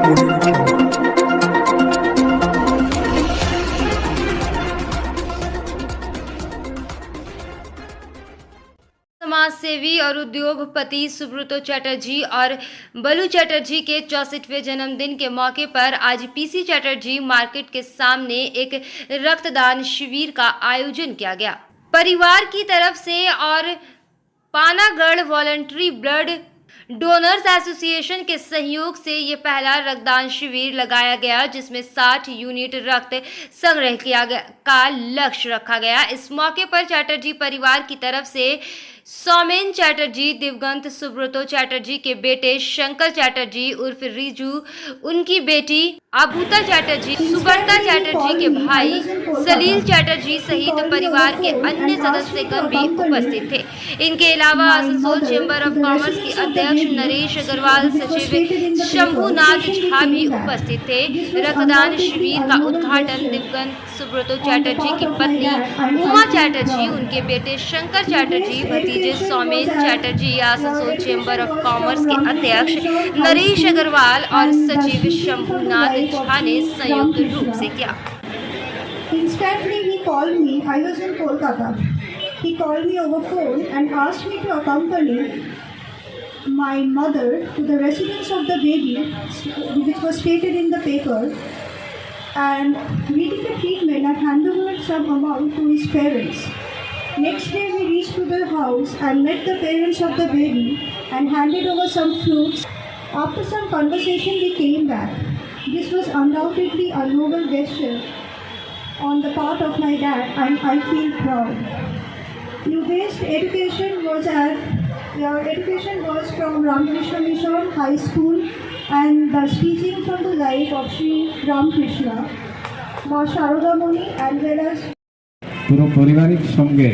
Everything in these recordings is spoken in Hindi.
समाज सेवी और उद्योगपति सुब्रतो चटर्जी और बलू चटर्जी के 64वें जन्मदिन के मौके पर आज पीसी चटर्जी मार्केट के सामने एक रक्तदान शिविर का आयोजन किया गया। परिवार की तरफ से और Panagarh voluntary blood donors association के सहयोग से ये पहला रक्तदान शिविर लगाया गया, जिसमें 60 यूनिट रक्त संग्रह किया गया का लक्ष्य रखा गया। इस मौके पर चटर्जी परिवार की तरफ से सौमेन चटर्जी, दिवंगत सुब्रतो चटर्जी के बेटे शंकर चटर्जी उर्फ रिजू, उनकी बेटी आभूता चटर्जी, सुब्रता चटर्जी के भाई सलील चटर्जी सहित परिवार के अन्य सदस्यगण भी उपस्थित थे। इनके अलावा आसनसोल चेंबर ऑफ कॉमर्स के अध्यक्ष नरेश अग्रवाल, सचिव शंभुनाथ झा भी उपस्थित थे। रक्तदान शिविर का उद्घाटन दिवंगत सुब्रतो चटर्जी की पत्नी उमा चटर्जी, उनके बेटे शंकर चटर्जी, भतीजे Soumen Chatterjee, Asansol chamber of commerce के अध्यक्ष नरेश अग्रवाल और सचिव शंभुनाथ झा ने संयुक्त रूप से किया। Instantly he called me. I was in Kolkata. He called me over phone and asked me to accompany my mother to the residence of the baby, which was stated in the paper, and meeting the treatment and hand over some amount to his parents. Next day we reached to the house and met the parents of the baby and handed over some fruits. After some conversation we came back. This was undoubtedly a noble gesture on the part of my dad, and I feel proud. Your education was from Ramakrishna Mission High School, and the teaching from the life of Sri Ramakrishna, Ma Sharoda Muni, as well as পুরো পারিবারিক সঙ্গে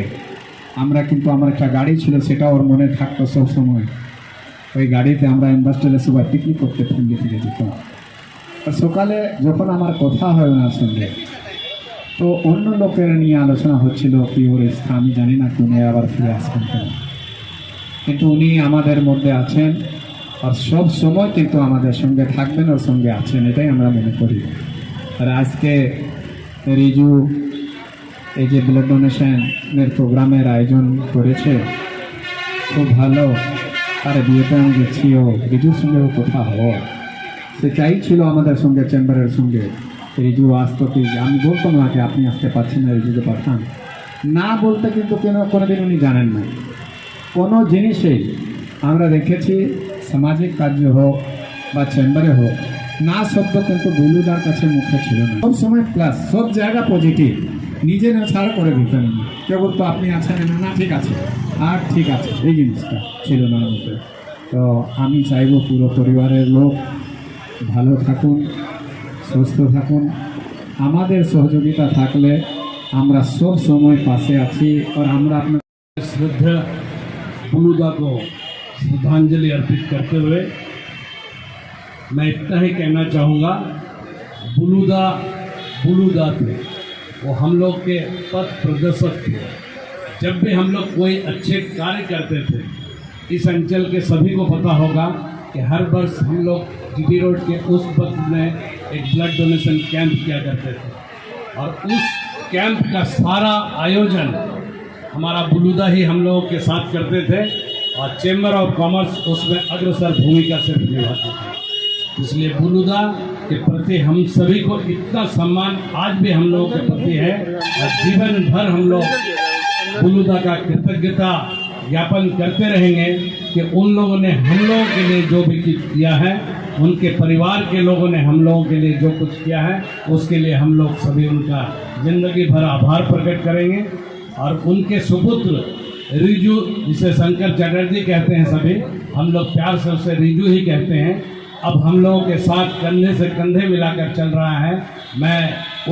আমরা কিন্তু আমার একটা গাড়ি ছিল, সেটা ওর মনে থাকতো সব সময়। ওই গাড়িতে আমরা ইন্ডাস্ট্রিয়াল সবাই পিকনিক করতে ফ্যামিলি থেকে যেতাম। আর সকালে যখন আমার কথা হয় ওনার সঙ্গে, তো অন্য লোকেরা নিয়ে আলোচনা হচ্ছিল কি ওর স্থান, আমি জানি না উনি আবার ফিরে আসবেন কেন, কিন্তু উনি আমাদের মধ্যে আছেন আর সব সময় কিন্তু আমাদের সঙ্গে থাকবেন, ওর সঙ্গে আছেন, এটাই আমরা মনে করি। আর আজকে রিজু এই যে ব্লাড ডোনেশনের প্রোগ্রামের আয়োজন করেছে, খুব ভালো। আর বিয়েতে আমি গেছিও, রিজুর সঙ্গেও কথা হওয়া, সে চাইছিল আমাদের সঙ্গে চেম্বারের সঙ্গে রিজু আসতো, কি আমি বলতাম ওনাকে আপনি আসতে পারছেন না, রিজুকে পাঠান না বলতে, কিন্তু কোনোদিন উনি জানেন না। কোনো জিনিসেই আমরা দেখেছি সামাজিক কার্য হোক বা চেম্বারে হোক, না শব্দ কিন্তু বুলুদার কাছে মুখে ছিল না, সব সময় প্লাস, সব জায়গা পজিটিভ, নিজে না ছাড় করে দিতেন না। কেউ বলতো আপনি আছেন না, ঠিক আছে আর ঠিক আছে, এই জিনিসটা ছিল না মুখে। তো আমি চাইব পুরো পরিবারের লোক ভালো থাকুন, সুস্থ থাকুন, আমাদের সহযোগিতা থাকলে আমরা সব সময় পাশে আছি। আর আমরা আপনার श्रद्धा बुलूदा को श्रद्धांजलि अर्पित करते हुए मैं इतना ही कहना चाहूँगा, बुलूदा थे, वो हम लोग के पथ प्रदर्शक थे। जब भी हम लोग कोई अच्छे कार्य करते थे, इस अंचल के सभी को पता होगा कि हर वर्ष हम लोग जीटी रोड के उस वक्त में एक ब्लड डोनेशन कैंप किया करते थे, और उस कैंप का सारा आयोजन हमारा बुलूदा ही हम लोगों के साथ करते थे, और चेंबर ऑफ कॉमर्स उसमें अग्रसर भूमिका से निभाते थे। इसलिए बुलूदा के प्रति हम सभी को इतना सम्मान आज भी हम लोगों के प्रति है, और जीवन भर हम लोग बुलूदा का कृतज्ञता ज्ञापन करते रहेंगे कि उन लोगों ने हम लोगों के लिए जो भी किया है, उनके परिवार के लोगों ने हम लोगों के लिए जो कुछ किया है, उसके लिए हम लोग सभी उनका जिंदगी भर आभार प्रकट करेंगे। और उनके सुपुत्र रिजू, जिसे शंकर चटर्जी कहते हैं सभी, हम लोग प्यार से उसे रिजू ही कहते हैं, अब हम लोगों के साथ कंधे से कंधे मिलाकर चल रहा है। मैं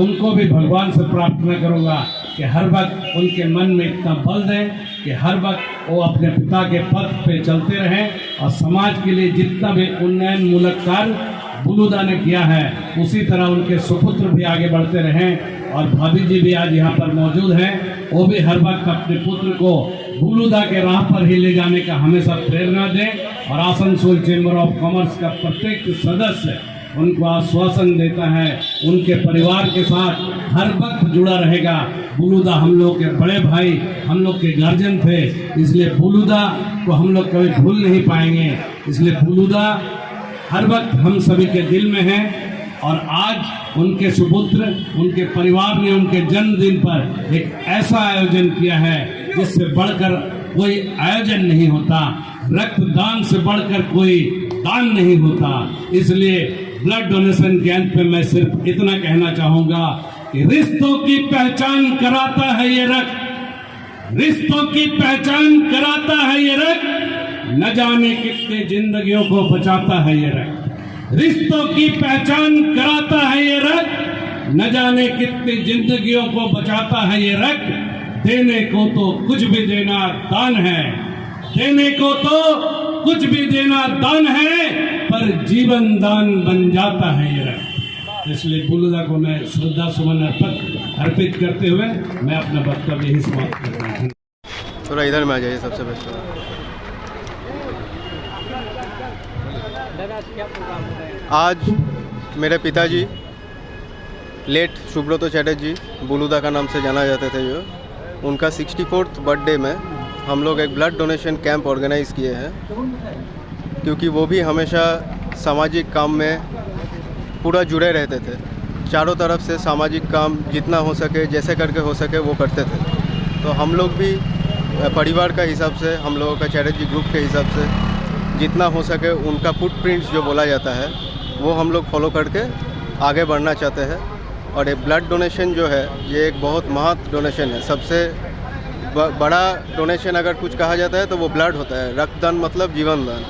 उनको भी भगवान से प्रार्थना करूंगा कि हर वक्त उनके मन में इतना बल दें कि हर वक्त वो अपने पिता के पथ पे चलते रहें, और समाज के लिए जितना भी उन्नयनमूलक कार्य बुलूदा ने किया है, उसी तरह उनके सुपुत्र भी आगे बढ़ते रहें। और भाभी जी भी आज यहाँ पर मौजूद हैं, वो भी हर वक्त अपने पुत्र को बुलूदा के राह पर ही ले जाने का हमेशा प्रेरणा दें। और आसनसोल चेंबर ऑफ कॉमर्स का प्रत्येक सदस्य उनको आश्वासन देता है, उनके परिवार के साथ हर वक्त जुड़ा रहेगा। बुलुदा हम लोग के बड़े भाई, हम लोग के गार्जियन थे, इसलिए बुलुदा को हम लोग कभी भूल नहीं पाएंगे। इसलिए बुलुदा हर वक्त हम सभी के दिल में है। और आज उनके सुपुत्र, उनके परिवार ने उनके जन्मदिन पर एक ऐसा आयोजन किया है जिससे बढ़कर कोई आयोजन नहीं होता, रक्तदान से बढ़कर कोई दान नहीं होता। इसलिए ब्लड डोनेशन कैंप में मैं सिर्फ इतना कहना चाहूंगा कि रिश्तों की पहचान कराता है ये रक्त, रिश्तों की पहचान कराता है ये रक्त, न जाने कितने जिंदगियों को बचाता है ये रक्त। रिश्तों की पहचान कराता है ये रक्त, न जाने कितनी जिंदगियों को बचाता है ये रक्त। देने को तो कुछ भी देना दान है, देने को तो कुछ भी देना दान है, पर जीवन दान बन जाता है ये रक्त। इसलिए बुलुदा को मैं श्रद्धा सुमन अर्पित करते हुए मैं अपना वक्तव्य यही समाप्त करता हूँ। थोड़ा इधर में आ जाइए, सबसे बेस्ट। आज मेरे पिताजी लेट सुब्रतो चैटर्जी, बुलुदा का नाम से जाना जाते थे, जो उनका 64th बर्थडे में हम लोग एक ब्लड डोनेशन कैंप ऑर्गेनाइज़ किए हैं, क्योंकि वो भी हमेशा सामाजिक काम में पूरा जुड़े रहते थे। चारों तरफ से सामाजिक काम जितना हो सके, जैसे करके हो सके वो करते थे। तो हम लोग भी परिवार का हिसाब से, हम लोगों का चैटर्जी ग्रुप के हिसाब से जितना हो सके उनका फुटप्रिंट्स जो बोला जाता है वो हम लोग फॉलो करके आगे बढ़ना चाहते हैं। और ये ब्लड डोनेशन जो है ये एक बहुत महत्वपूर्ण डोनेशन है। सबसे बड़ा डोनेशन अगर कुछ कहा जाता है तो वो ब्लड होता है। रक्तदान मतलब जीवन दान।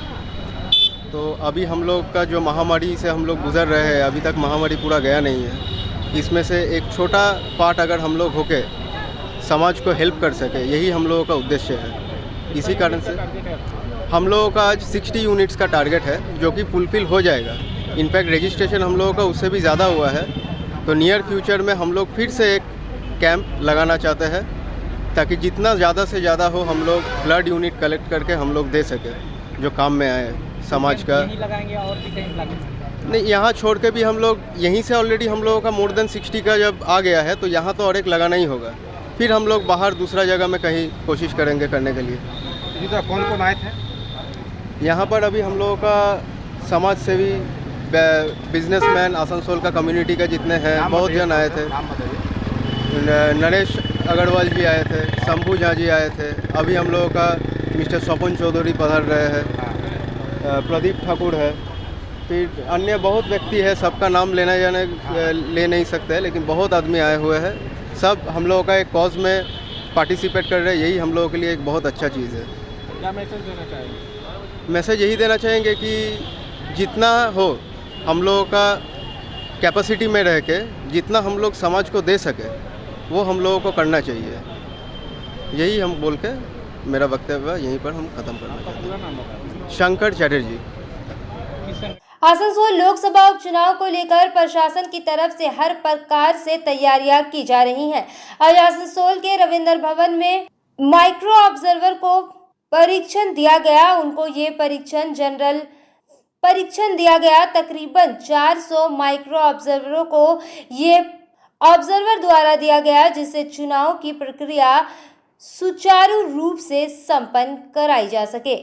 तो अभी हम लोग का जो महामारी से हम लोग गुजर रहे हैं, अभी तक महामारी पूरा गया नहीं है। इसमें से एक छोटा पार्ट अगर हम लोग होके समाज को हेल्प कर सके, यही हम लोगों का उद्देश्य है। इसी कारण से हम लोगों का आज 60 यूनिट्स का टारगेट है, जो कि फुलफ़िल हो जाएगा। इनफैक्ट रजिस्ट्रेशन हम लोगों का उससे भी ज़्यादा हुआ है। तो नियर फ्यूचर में हम लोग फिर से एक कैंप लगाना चाहते हैं, ताकि जितना ज़्यादा से ज़्यादा हो हम लोग ब्लड यूनिट कलेक्ट करके हम लोग दे सकें, जो काम में आए समाज का। लगाएंगे और भी कहीं लगाएंगे? नहीं, यहाँ छोड़ के भी हम लोग यहीं से ऑलरेडी हम लोगों का मोर देन 60 का जब आ गया है, तो यहाँ तो और एक लगाना ही होगा। फिर हम लोग बाहर दूसरा जगह में कहीं कोशिश करेंगे करने के लिए। इसी तरह कौन कौन आए थे यहाँ पर? अभी हम लोगों का समाज सेवी, बिजनेसमैन, आसनसोल का कम्युनिटी का जितने हैं बहुत जन आए थे। नरेश अग्रवाल जी आए थे, शंभू झा जी आए थे। अभी हम लोगों का मिस्टर स्वपन चौधरी पधार रहे हैं, प्रदीप ठाकुर है, फिर अन्य बहुत व्यक्ति है। सबका नाम ले नहीं सकते, लेकिन बहुत आदमी आए हुए हैं। सब हम लोगों का एक कॉज में पार्टिसिपेट कर रहे हैं। यही हम लोगों के लिए एक बहुत अच्छा चीज़ है। क्या मैसेज देना चाहेंगे? मैसेज यही देना चाहेंगे कि जितना हो हम लोगों का कैपेसिटी में रह के जितना हम लोग समाज को दे सके वो हम लोगों को करना चाहिए। यही हम बोल के मेरा वक्तव्य यहीं पर हम ख़त्म करना चाहते हैं। शंकर चैटर्जी। आसनसोल लोकसभा उपचुनाव को लेकर प्रशासन की तरफ से हर प्रकार से तैयारियां की जा रही हैं। आज आसनसोल के रविंद्र भवन में माइक्रो ऑब्जर्वर को परीक्षण दिया गया। उनको ये परीक्षण दिया गया। तकरीबन 400 माइक्रो ऑब्जर्वरों को ये ऑब्जर्वर द्वारा दिया गया, जिससे चुनाव की प्रक्रिया सुचारू रूप से संपन्न कराई जा सके।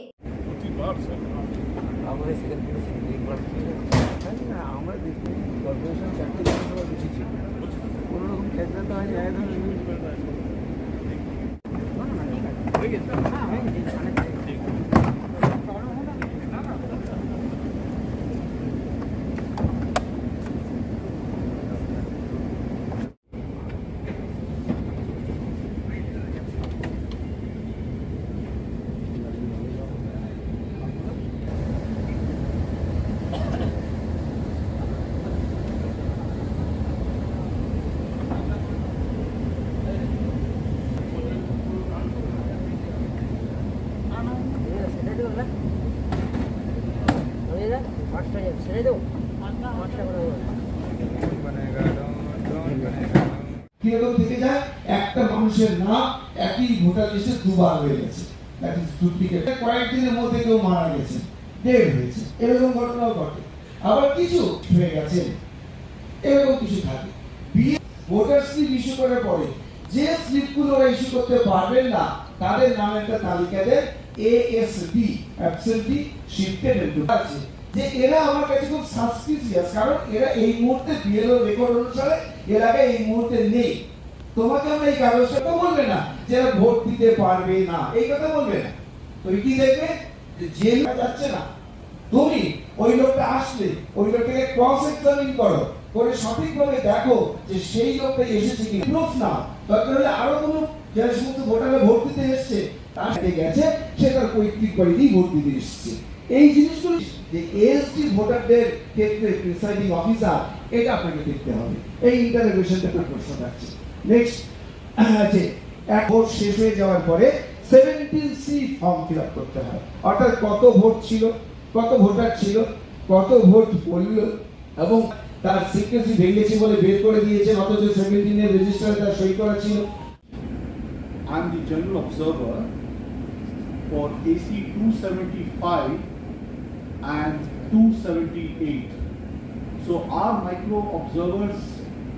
কেউ থেকে যায় একটা মানুষের নাম একই ভোটার লিস্টে দুবার হয়ে গেছে, ডুপ্লিকেট। কয়েকদিনের মধ্যে কেউ মারা গেছে, ডেড হয়েছে, এরকম ঘটনাও ঘটে। আবার কিছু হয়ে গেছে, এরকম কিছু থাকে। বিয়ে ভোটার স্লিপ ইস্যু করার পরে যে স্লিপগুলো ইস্যু করতে পারবেন না তাদের নামে একটা তালিকা দেন, ASD অ্যাবসেন্টি শিফটেড আছে, যে এরা আমার কাছে খুব সাসপিসিয়াস, কারণ এরা এই মুহূর্তে বিএলও রেকর্ড অনুসারে এলাকায় এই মুহূর্তে নেই। তোমাকে আমরা এই কাগজটা তো বলবে না যে এরা ভোট দিতে পারবে না, এই কথা বলবে না। তুমি কি দেখবে যে যাচ্ছে না, তুমি ওই লোকটা আসলে ওই লোকটাকে ক্রস এক্সামিন করো, করে সঠিকভাবে দেখো যে সেই লোকটা এসেছে কি প্রুফ না, দরকার হলে আরো কোনো যে সমস্ত ভোটাররা ভোট দিতে এসছে তার সাথে গেছে সে তার পৈতৃক বাড়িতেই ভোট দিতে এসছে। এই জিনিসগুলো যে এসটি ভোটারদের ক্ষেত্রে প্রিসাইডিং অফিসার, এটা আপনাকে দেখতে হবে। এই ইন্টারোগেশনটা খুব প্রশ্ন থাকছে। নেক্সট আছে এক ভোট শেষ হয়ে যাওয়ার পরে 17C ফর্ম ফিল আপ করতে হয়, অর্থাৎ কত ভোট ছিল, কত ভোটার ছিল, কত ভোট পড়ল, এবং তার সিক্রেসি ভেঙেছে বলে বের করে দিয়েছে, অথচ 17 এর রেজিস্টারে তার সই করা ছিল। I'm the general observer for AC 275 and 278. So our micro observers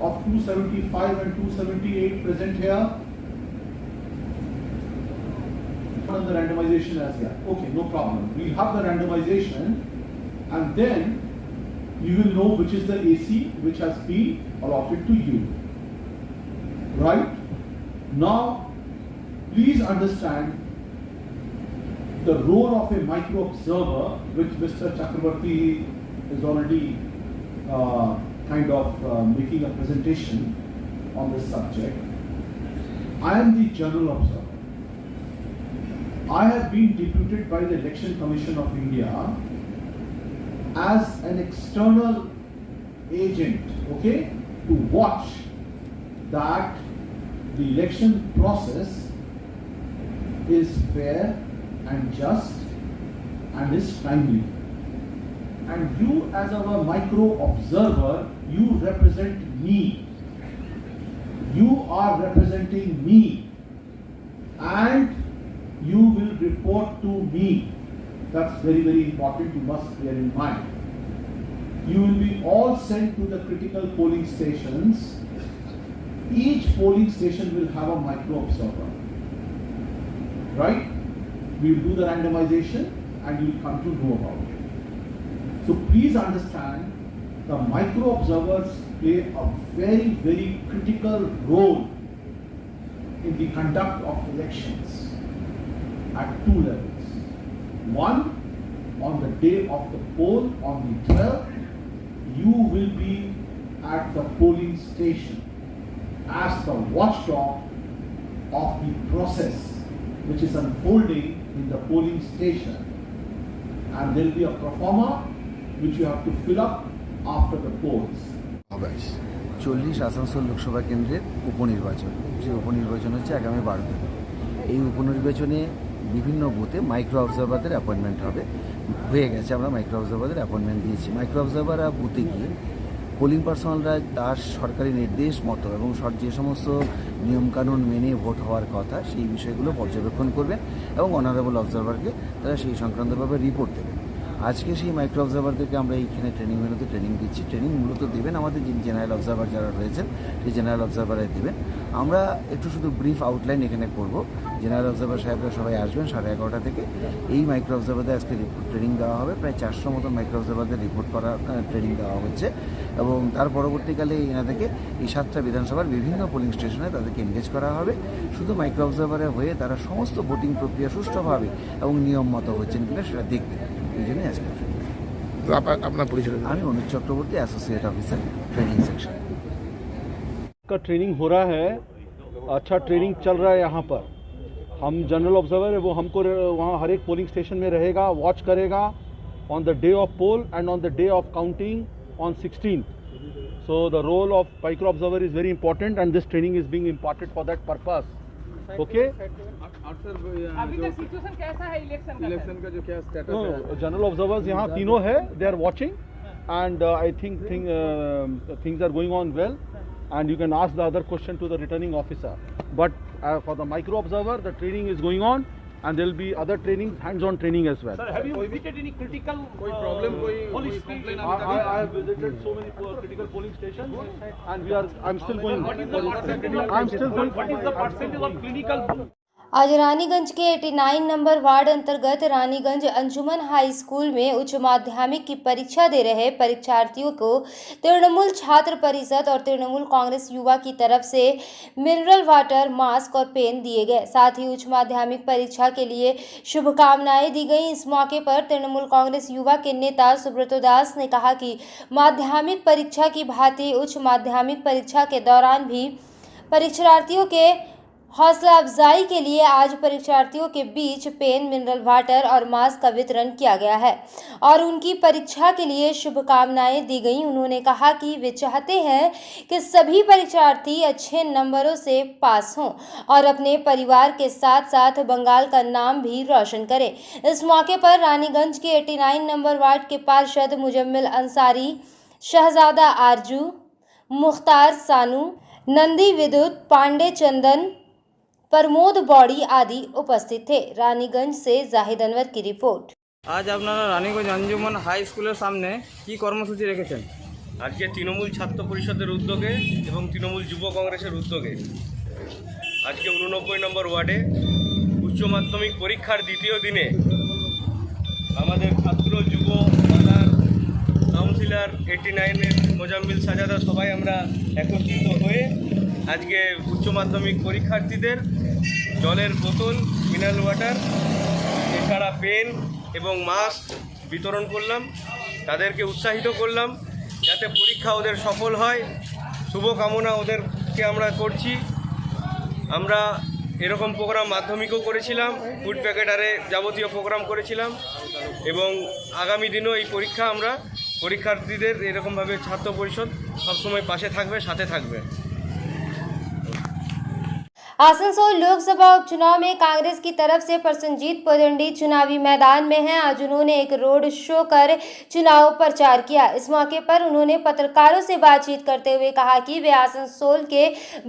of 275 and 278 present here. On the randomization as yet. Okay, no problem. We'll have the randomization and then you will know which is the AC which has been allotted to you. Right? Now, please understand the role of a micro observer, which Mr. Chakrabarti is already making a presentation on this subject. I am the general observer. I have been deputed by the Election Commission of India as an external agent, okay, to watch that the election process is fair and just and is timely. And you as our micro observer, you represent me. You are representing me and you will report to me. That's very, very important, you must bear in mind. You will be all sent to the critical polling stations. Each polling station will have a micro observer. Right? We will do the randomization and you will come to know about it. So please understand, the micro observers play a very, very critical role in the conduct of elections at two levels. One, on the day of the poll, on the 12th, you will be at the polling station as the watchdog of the process which is unfolding in the polling station, and there will be a pro forma which you have to fill up after the polls. 40 Asansol Lok Sabha কেন্দ্রের উপনির্বাচন, সেই উপনির্বাচন হচ্ছে আগামী 12 তারিখ। এই উপনির্বাচনে বিভিন্ন বুথে মাইক্রো অবজারভারদের অ্যাপয়েন্টমেন্ট হয়ে গেছে। আমরা মাইক্রো অবজারভারদের অ্যাপয়েন্টমেন্ট দিয়েছি। মাইক্রো অবজারভাররা বুথে গিয়ে পোলিং পার্সোনালরা তার সরকারি নির্দেশ মতো এবং যে সমস্ত নিয়মকানুন মেনে ভোট হওয়ার কথা সেই বিষয়গুলো পর্যবেক্ষণ করবেন এবং অনারেবল অবজারভারকে তারা সেই সংক্রান্তভাবে রিপোর্ট দেবেন। আজকে সেই মাইক্রো অবজারভারদেরকে আমরা এইখানে ট্রেনিং ভেন্যুতে ট্রেনিং দিচ্ছি। ট্রেনিং মূলত দেবেন আমাদের যিনি জেনারেল অবজারভার যারা রয়েছেন সেই জেনারেল অবজারভারে দেবেন। আমরা একটু শুধু ব্রিফ আউটলাইন এখানে করব। জেনারেল অবজারভার সাহেবরা সবাই আসবেন 11:30 থেকে। এই মাইক্রো অবজারভারদের আজকে ট্রেনিং দেওয়া হবে। প্রায় 400 মতো মাইক্রো অবজারভারদের রিপোর্ট করার ট্রেনিং দেওয়া হচ্ছে এবং তার পরবর্তীকালে এনা থেকে এই 7টা বিধানসভার বিভিন্ন পোলিং স্টেশনে তাদেরকে এনগেজ করা হবে। শুধু মাইক্রো অবজারভারে হয়ে তারা সমস্ত ভোটিং প্রক্রিয়া সুষ্ঠুভাবে এবং নিয়ম মতো হচ্ছেন কিনা সেটা দেখবেন। এই জন্যই আজকে আপনার পরিচয়। আমি Anuj Chakraborty, associate officer, training section का ट्रेनिंग हो रहा है। अच्छा ट्रेनिंग चल रहा है यहाँ पर। हम जनरल ऑब्जर्वर है, वो हमको वहाँ हर एक पोलिंग स्टेशन में रहेगा, वॉच करेगा on the day of poll and on the day of counting on 16th। So the role of micro observer is very important and this training is being imparted for that purpose. Okay? अभी तक सिचुएशन कैसा है इलेक्शन का जो क्या स्टेटस है? जनरल ऑब्जर्वर्स यहाँ तीनों है, they are watching and I think things are going on well and you can ask the other question to the returning officer. But for the micro observer, the training is going on and there will be other trainings, hands-on training as well. Sir, have you visited any critical problem, police station? I have visited so many critical polling stations, and I'm still going. What is the percentage of clinical? आज रानीगंज के 89 नंबर वार्ड अंतर्गत रानीगंज अंजुमन हाई स्कूल में उच्च माध्यमिक की परीक्षा दे रहे परीक्षार्थियों को तृणमूल छात्र परिषद और तृणमूल कांग्रेस युवा की तरफ से मिनरल वाटर, मास्क और पेन दिए गए। साथ ही उच्च माध्यमिक परीक्षा के लिए शुभकामनाएं दी गई। इस मौके पर तृणमूल कांग्रेस युवा के नेता सुब्रतो दास ने कहा कि माध्यमिक परीक्षा की भांति उच्च माध्यमिक परीक्षा के दौरान भी परीक्षार्थियों के हौसला अफजाई के लिए आज परीक्षार्थियों के बीच पेन, मिनरल वाटर और मास्क का वितरण किया गया है और उनकी परीक्षा के लिए शुभकामनाएं दी गई। उन्होंने कहा कि वे चाहते हैं कि सभी परीक्षार्थी अच्छे नंबरों से पास हों और अपने परिवार के साथ साथ बंगाल का नाम भी रोशन करें। इस मौके पर रानीगंज के 89 नंबर वार्ड के पार्षद मुजम्मिल अंसारी, शहजादा आरजू, मुख्तार सानू, नंदी विद्युत, पांडे चंदन, प्रमोद बॉडी आदि उपस्थित थे। रानीगंज से जाहिद अनवर की रिपोर्ट। आज আপনারা রানীগঞ্জ अंजुमन हाई स्कूलेर सामने কি কর্মসূচি রেখেছেন? আজকে তৃণমূল ছাত্র পরিষদের উদ্যোগে এবং তৃণমূল যুব কংগ্রেসের উদ্যোগে আজকে 89 নম্বর ওয়ার্ডে উচ্চ মাধ্যমিক পরীক্ষার দ্বিতীয় দিনে আমাদের ছাত্র যুব পাড়ার কাউন্সিলর 89 এর মোজাম্মিল সাজাদা সবাই আমরা একত্রিত হয়ে আজকে উচ্চ মাধ্যমিক পরীক্ষার্থীদের জলের বোতল, মিনারেল ওয়াটার, এছাড়া পেন এবং মাস্ক বিতরণ করলাম। তাদেরকে উৎসাহিত করলাম যাতে পরীক্ষা ওদের সফল হয়। শুভকামনা ওদেরকে আমরা করছি। আমরা এরকম প্রোগ্রাম মাধ্যমিকও করেছিলাম, ফুড প্যাকেটারে যাবতীয় প্রোগ্রাম করেছিলাম এবং আগামী দিনেও এই পরীক্ষা আমরা পরীক্ষার্থীদের এরকমভাবে ছাত্র পরিষদ সবসময় পাশে থাকবে, সাথে থাকবে। आसनसोल लोकसभा उपचुनाव में कांग्रेस की तरफ से प्रसन्नजीत पोदंडी चुनावी मैदान में हैं। आज उन्होंने एक रोड शो कर चुनाव प्रचार किया। इस मौके पर उन्होंने पत्रकारों से बातचीत करते हुए कहा कि वे आसनसोल के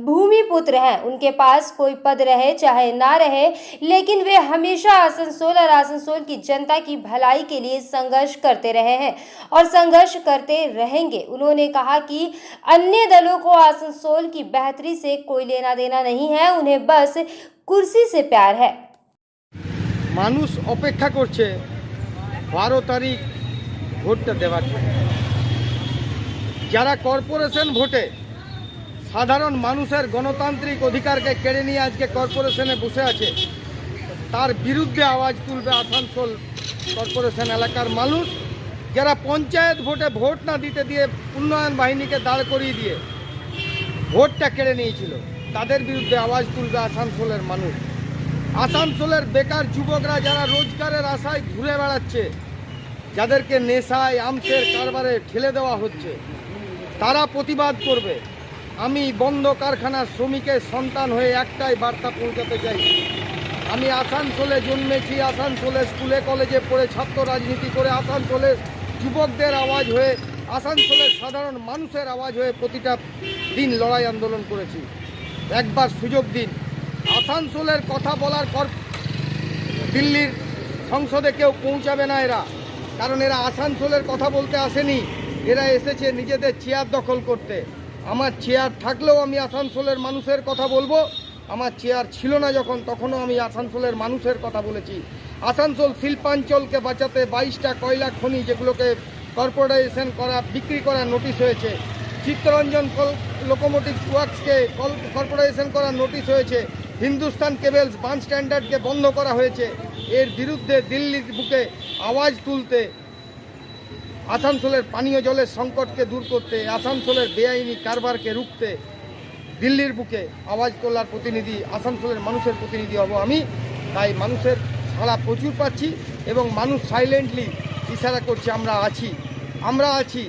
भूमिपुत्र हैं। उनके पास कोई पद रहे चाहे ना रहे, लेकिन वे हमेशा आसनसोल और आसनसोल की जनता की भलाई के लिए संघर्ष करते रहे हैं और संघर्ष करते रहेंगे। उन्होंने कहा कि अन्य दलों को आसनसोल की बेहतरी से कोई लेना देना नहीं है, उन्हें बस कुर्सी से प्यार है। মানুষ অপেক্ষা করছে 12 তারিখ ভোটটা দেওয়ার জন্য। যারা কর্পোরেশন ভোটে সাধারণ মানুষের গণতান্ত্রিক অধিকারকে কেড়ে নিয়ে আজকে কর্পোরেশনে বসে আছে, তার বিরুদ্ধে আওয়াজ তুলবে আসানসোল কর্পোরেশন এলাকার মানুষ। যারা পঞ্চায়েত ভোটে ভোট না দিতে দিয়ে উন্নয়ন বাহিনীকে দাঁড় করিয়ে দিয়ে ভোটটা কেড়ে নিয়েছিল, তাদের বিরুদ্ধে আওয়াজ তুলবে আসানসোলের মানুষ। আসানসোলের বেকার যুবকরা যারা রোজগারের আশায় ঘুরে বেড়াচ্ছে, যাদেরকে নেশায় আমসের কারবারে ঠেলে দেওয়া হচ্ছে, তারা প্রতিবাদ করবে। আমি বন্ধ কারখানার শ্রমিকের সন্তান হয়ে একটাই বার্তা পৌঁছাতে চাই। আমি আসানসোলে জন্মেছি, আসানসোলের স্কুলে কলেজে পড়ে ছাত্র রাজনীতি করে আসানসোলের যুবকদের আওয়াজ হয়ে, আসানসোলের সাধারণ মানুষের আওয়াজ হয়ে প্রতিটা দিন লড়াই আন্দোলন করেছি। একবার সুযোগ দিন। আসানসোলের কথা বলার পর দিল্লির সংসদে কেউ পৌঁছাবে না এরা, কারণ এরা আসানসোলের কথা বলতে আসেনি, এরা এসেছে নিজেদের চেয়ার দখল করতে। আমার চেয়ার থাকলেও আমি আসানসোলের মানুষের কথা বলবো। আমার চেয়ার ছিল না যখন, তখনও আমি আসানসোলের মানুষের কথা বলেছি। আসানসোল শিল্পাঞ্চলকে বাঁচাতে 22টা কয়লা খনি যেগুলোকে কর্পোরেশন করা বিক্রি করার নোটিশ হয়েছে, চিত্তরঞ্জন লোকোমোটিভ ওয়ার্কসকে কর্পোরেশন করার নোটিশ হয়েছে, হিন্দুস্তান কেবলস বাস স্ট্যান্ডার্ডকে বন্ধ করা হয়েছে। এর বিরুদ্ধে দিল্লির বুকে আওয়াজ তুলতে, আসানসোলের পানীয় জলের সংকটকে দূর করতে, আসানসোলের বেআইনি কারবারকে রুখতে দিল্লির বুকে আওয়াজ তোলার প্রতিনিধি, আসানসোলের মানুষের প্রতিনিধি হব আমি। তাই মানুষের সাড়া প্রচুর পাচ্ছি এবং মানুষ সাইলেন্টলি ইশারা করছে আমরা আছি।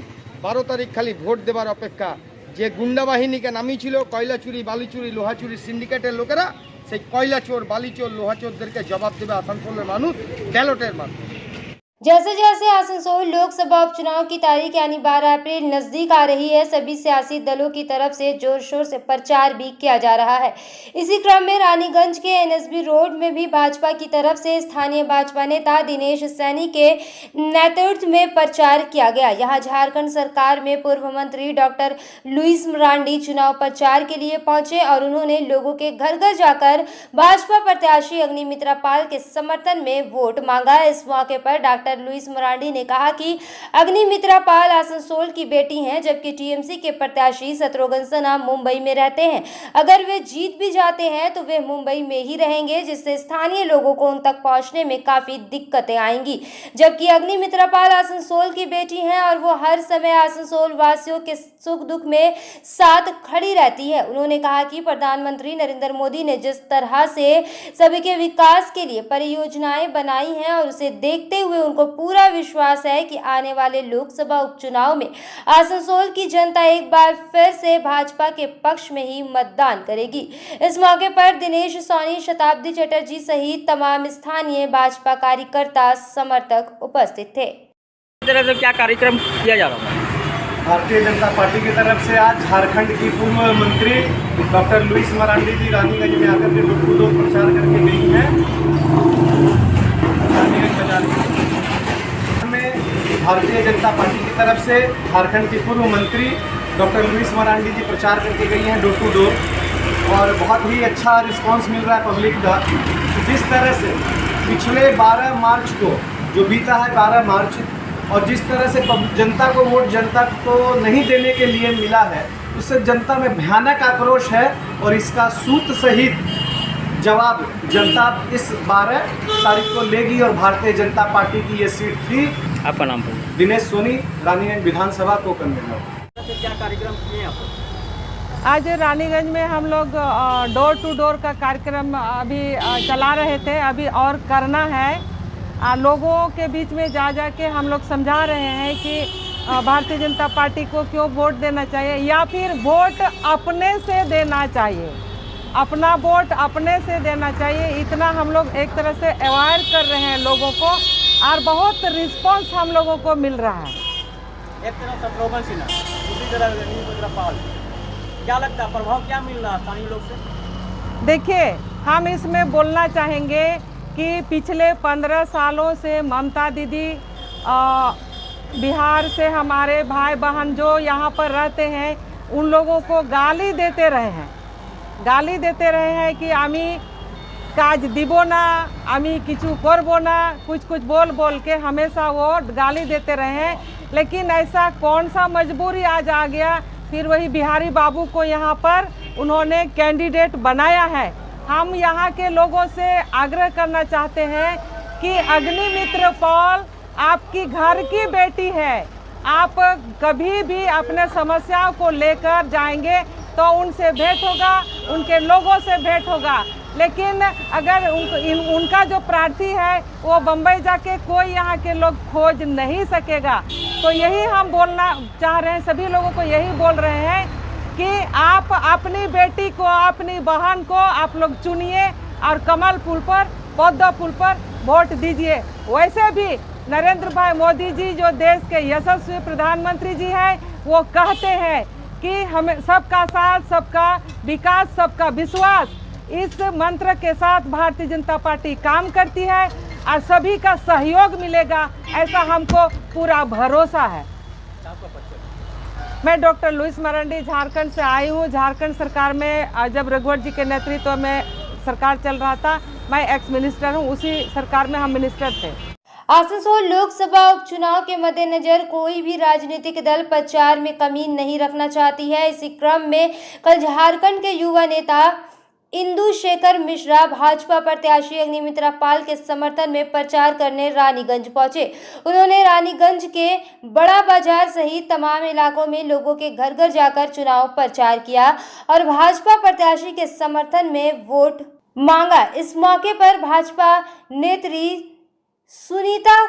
12 তারিখ খালি ভোট দেবার অপেক্ষা। যে গুন্ডা বাহিনীকে নামিয়েছিল কয়লা চুরি, বালি চুরি, লোহা চুরি সিন্ডিকেটের লোকেরা, সেই কয়লা চোর, বালি চোর, লোহা চোরদেরকে জবাব দেবে আসানসোলের মানুষ, ব্যালটের মানুষ। जैसे जैसे आसनसोल लोकसभा उपचुनाव की तारीख यानी 12 अप्रैल नजदीक आ रही है, सभी सियासी दलों की तरफ से जोर शोर से प्रचार भी किया जा रहा है। इसी क्रम में रानीगंज के एनएसबी रोड में भी भाजपा की तरफ से स्थानीय भाजपा नेता दिनेश सैनी के नेतृत्व में प्रचार किया गया। यहां झारखंड सरकार में पूर्व मंत्री डॉक्टर लुइस मरांडी चुनाव प्रचार के लिए पहुंचे और उन्होंने लोगों के घर घर जाकर भाजपा प्रत्याशी अग्निमित्रा पाल के समर्थन में वोट मांगा। इस मौके पर डॉक्टर लुइस मरांडी ने कहा कि अग्निमित्रा पाल आसनसोल की बेटी हैं, जबकि टीएमसी के प्रत्याशी शत्रुघ्न सिन्हा मुंबई में रहते हैं। अगर वे जीत भी जाते हैं तो वे मुंबई में ही रहेंगे, जिससे स्थानीय लोगों को उन तक पहुंचने में काफी दिक्कतें आएंगी। जबकि अग्निमित्रा पाल आसनसोल की बेटी हैं और वो हर समय आसनसोल वासियों के सुख दुख में साथ खड़ी रहती है। उन्होंने कहा कि प्रधानमंत्री नरेंद्र मोदी ने जिस तरह से सभी के विकास के लिए परियोजनाएं बनाई हैं और उसे देखते हुए उनको पूरा विश्वास है कि आने वाले लोकसभा उपचुनाव में आसनसोल की जनता एक बार फिर से भाजपा के पक्ष में ही मतदान करेगी। इस मौके पर दिनेश सैनी, शताब्दी चटर्जी सहित तमाम स्थानीय भाजपा कार्यकर्ता समर्थक उपस्थित थे। तरह से क्या कार्यक्रम किया जा रहा है? भारतीय जनता पार्टी की तरफ से आज झारखंड की पूर्व मंत्री डॉक्टर लुइस मरांडी जी रानीगंज में आकर के डोर प्रचार करके गई हैं। रानीगंज बाजार में भारतीय जनता पार्टी की तरफ से झारखंड की पूर्व मंत्री डॉक्टर लुइस मरांडी जी प्रचार करके गई हैं डोर टू डोर, और बहुत ही अच्छा रिस्पांस मिल रहा है पब्लिक का। जिस तरह से पिछले 12 मार्च को जो बीता है 12 मार्च, और जिस तरह से जनता को वोट जनता को नहीं देने के लिए मिला है, उससे जनता में भयानक आक्रोश है और इसका सूत सहित जवाब जनता इस 12 तारीख को लेगी और भारतीय जनता पार्टी की ये सीट थी। आपका नाम? दिनेश सोनी, रानीगंज विधानसभा को कन्वीनर। क्या कार्यक्रम किए आप? आज रानीगंज में हम लोग डोर टू डोर का कार्यक्रम अभी चला रहे थे, अभी और करना है। लोगों के बीच में जा के हम लोग समझा रहे हैं कि भारतीय जनता पार्टी को क्यों वोट देना चाहिए, या फिर वोट अपने से देना चाहिए, अपना वोट अपने से देना चाहिए। इतना हम लोग एक तरह से अवेयर कर रहे हैं लोगों को, और बहुत रिस्पांस हम लोगों को मिल रहा है। एक तरफ शत्रुघ्न सिन्हा, दूसरी तरफ अग्निमित्रा पाल, क्या लगता है प्रभाव क्या मिल रहा है स्थानीय लोग से? देखिए, हम इसमें बोलना चाहेंगे कि पिछले 15 सालों से ममता दीदी बिहार से हमारे भाई बहन जो यहाँ पर रहते हैं उन लोगों को गाली देते रहे हैं कि आमी काज दिबो ना, आमी किचु करबो ना, कुछ बोल के हमेशा वो गाली देते रहे हैं। लेकिन ऐसा कौन सा मजबूरी आज आ गया, फिर वही बिहारी बाबू को यहाँ पर उन्होंने कैंडिडेट बनाया है। हम यहाँ के लोगों से आग्रह करना चाहते हैं कि अग्निमित्रा पाल आपकी घर की बेटी है। आप कभी भी अपने समस्याओं को लेकर जाएंगे तो उनसे भेंट होगा, उनके लोगों से भेंट होगा। लेकिन अगर उनका जो प्रार्थी है वो बम्बई जाके कोई यहाँ के लोग खोज नहीं सकेगा। तो यही हम बोलना चाह रहे हैं, सभी लोगों को यही बोल रहे हैं कि आप अपनी बेटी को, अपनी बहन को आप लोग चुनिए और कमल फूल पर, पद्म फूल पर वोट दीजिए। वैसे भी नरेंद्र भाई मोदी जी जो देश के यशस्वी प्रधानमंत्री जी हैं, वो कहते हैं कि हमें सबका साथ, सबका विकास, सबका विश्वास, इस मंत्र के साथ भारतीय जनता पार्टी काम करती है और सभी का सहयोग मिलेगा, ऐसा हमको पूरा भरोसा है। मैं डॉक्टर लुइस मरांडी झारखंड से आई हूँ। झारखंड सरकार में जब रघुवर जी के नेतृत्व में सरकार चल रहा था, मैं एक्स मिनिस्टर हूँ, उसी सरकार में हम मिनिस्टर थे। आसनसोल लोकसभा उपचुनाव के मद्देनजर कोई भी राजनीतिक दल प्रचार में कमी नहीं रखना चाहती है। इसी क्रम में कल झारखंड के युवा नेता इंदु शेखर मिश्रा भाजपा प्रत्याशी अग्निमित्रा पाल के समर्थन में प्रचार करने रानीगंज पहुंचे। उन्होंने रानीगंज के बड़ा बाजार सहित तमाम इलाकों में लोगों के घर घर जाकर चुनाव प्रचार किया और भाजपा प्रत्याशी के समर्थन में वोट मांगा। इस मौके पर भाजपा नेत्री सुनीता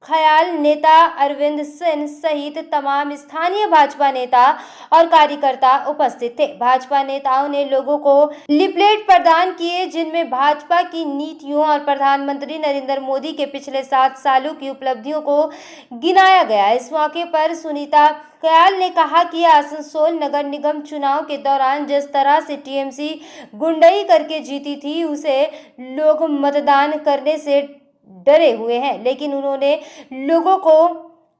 ख्याल नेता अरविंद सिंह सहित तमाम स्थानीय भाजपा नेता और कार्यकर्ता उपस्थित थे। भाजपा नेताओं ने लोगों को लिफलेट प्रदान किए जिनमें भाजपा की नीतियों और प्रधानमंत्री नरेंद्र मोदी के पिछले 7 सालों की उपलब्धियों को गिनाया गया। इस मौके पर सुनीता कयाल ने कहा कि आसनसोल नगर निगम चुनाव के दौरान जिस तरह से टीएमसी गुंडई करके जीती थी उसे लोग मतदान करने से डरे हुए हैं, लेकिन उन्होंने लोगों को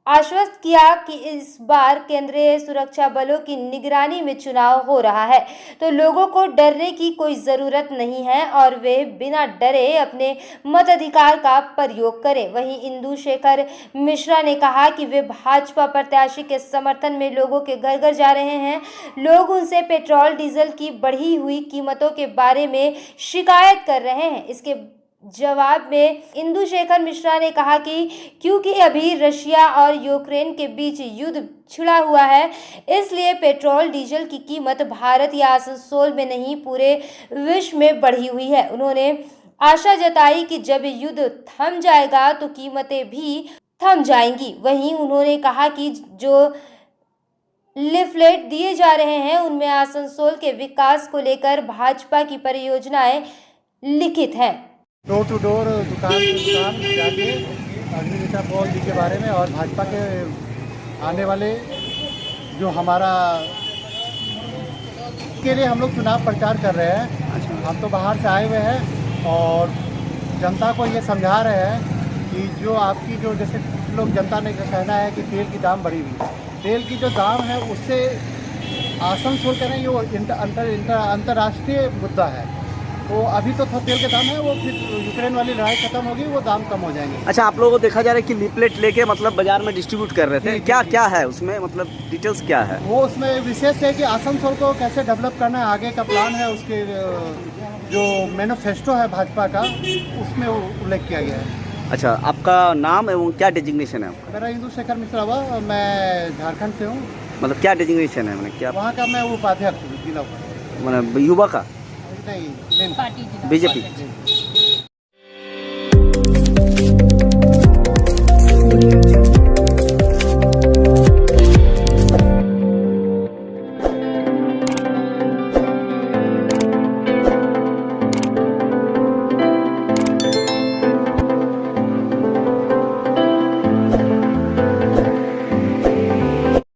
आश्वस्त किया कि इस बार केंद्रीय सुरक्षा बलों की निगरानी में चुनाव हो रहा है तो लोगों को डरने की कोई ज़रूरत नहीं है और वे बिना डरे अपने मताधिकार का प्रयोग करें। वहीं इंदु शेखर मिश्रा ने कहा कि वे भाजपा प्रत्याशी के समर्थन में लोगों के घर घर जा रहे हैं। लोग उनसे पेट्रोल डीजल की बढ़ी हुई कीमतों के बारे में शिकायत कर रहे हैं। इसके जवाब में इंदु शेखर मिश्रा ने कहा कि क्योंकि अभी रशिया और यूक्रेन के बीच युद्ध छिड़ा हुआ है इसलिए पेट्रोल डीजल की कीमत भारत या आसनसोल में नहीं पूरे विश्व में बढ़ी हुई है। उन्होंने आशा जताई कि जब युद्ध थम जाएगा तो कीमतें भी थम जाएंगी। वहीं उन्होंने कहा कि जो लिफलेट दिए जा रहे हैं उनमें आसनसोल के विकास को लेकर भाजपा की परियोजनाएं लिखित हैं। डोर टू डोर दुकान जाके अग्निमित्रा पॉल जी के बारे में और भाजपा के आने वाले जो हमारा के लिए हम लोग चुनाव प्रचार कर रहे हैं। हम तो बाहर से आए हुए हैं और जनता को ये समझा रहे हैं कि जो आपकी जो जैसे लोग जनता ने कहना है कि तेल की दाम बढ़ी हुई, तेल की जो दाम है उससे आसनसोल कह रहे हैं ये अंतर्राष्ट्रीय मुद्दा है। तो अभी तो तेल के दाम है वो फिर यूक्रेन वाली लड़ाई खत्म होगी वो दाम कम हो जाएंगे। अच्छा, आप लोगों को देखा जा रहा है कि लिफलेट लेके मतलब बाजार में डिस्ट्रीब्यूट कर रहे थे, क्या क्या है उसमें, मतलब डिटेल्स क्या है? वो उसमें विशेष है कि आसनसोल को कैसे डेवलप करना है, आगे का प्लान है, उसके जो मैनिफेस्टो है भाजपा का उसमें उल्लेख किया गया है। अच्छा, आपका नाम एवं क्या डेजिग्नेशन है आपका? मेरा इंदु शेखर मिश्रा हुआ, मैं झारखंड से हूँ। मतलब क्या डेजिग्नेशन है, मतलब क्या? वहाँ का मैं उपाध्यक्ष जिला, मतलब युवा का? नहीं, बीजेपी।